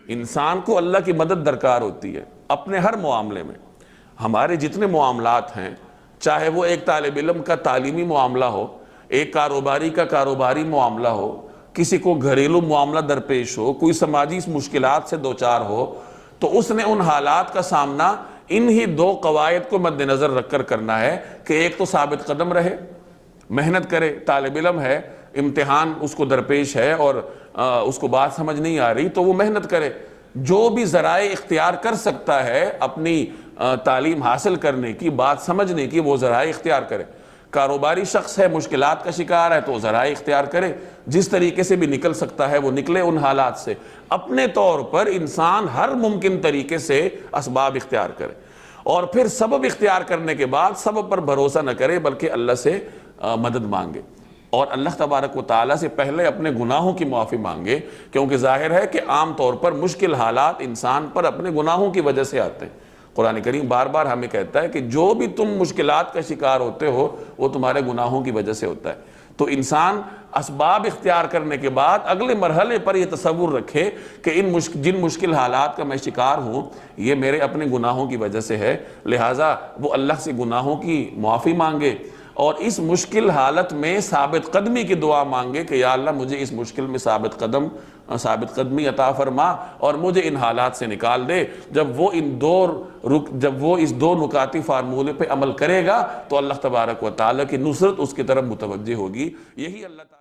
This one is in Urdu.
انسان کو اللہ کی مدد درکار ہوتی ہے اپنے ہر معاملے میں. ہمارے جتنے معاملات ہیں، چاہے وہ ایک طالب علم کا تعلیمی معاملہ ہو، ایک کاروباری کا کاروباری معاملہ ہو، کسی کو گھریلو معاملہ درپیش ہو، کوئی سماجی مشکلات سے دوچار ہو، تو اس نے ان حالات کا سامنا انہی دو قواعد کو مد نظر رکھ کر کرنا ہے کہ ایک تو ثابت قدم رہے، محنت کرے. طالب علم ہے، امتحان اس کو درپیش ہے اور اس کو بات سمجھ نہیں آ رہی تو وہ محنت کرے. جو بھی ذرائع اختیار کر سکتا ہے اپنی تعلیم حاصل کرنے کی، بات سمجھنے کی، وہ ذرائع اختیار کرے. کاروباری شخص ہے، مشکلات کا شکار ہے تو وہ ذرائع اختیار کرے، جس طریقے سے بھی نکل سکتا ہے وہ نکلے ان حالات سے. اپنے طور پر انسان ہر ممکن طریقے سے اسباب اختیار کرے، اور پھر سبب اختیار کرنے کے بعد سبب پر بھروسہ نہ کرے بلکہ اللہ سے مدد مانگے، اور اللہ تبارک و تعالیٰ سے پہلے اپنے گناہوں کی معافی مانگے، کیونکہ ظاہر ہے کہ عام طور پر مشکل حالات انسان پر اپنے گناہوں کی وجہ سے آتے ہیں. قرآن کریم بار بار ہمیں کہتا ہے کہ جو بھی تم مشکلات کا شکار ہوتے ہو وہ تمہارے گناہوں کی وجہ سے ہوتا ہے. تو انسان اسباب اختیار کرنے کے بعد اگلے مرحلے پر یہ تصور رکھے کہ جن مشکل حالات کا میں شکار ہوں یہ میرے اپنے گناہوں کی وجہ سے ہے، لہٰذا وہ اللہ سے گناہوں کی معافی مانگے، اور اس مشکل حالت میں ثابت قدمی کی دعا مانگے کہ یا اللہ مجھے اس مشکل میں ثابت قدمی عطا فرما اور مجھے ان حالات سے نکال دے. جب وہ اس دو نکاتی فارمولے پہ عمل کرے گا تو اللہ تبارک و تعالیٰ کی نصرت اس کی طرف متوجہ ہوگی. یہی اللہ تعالیٰ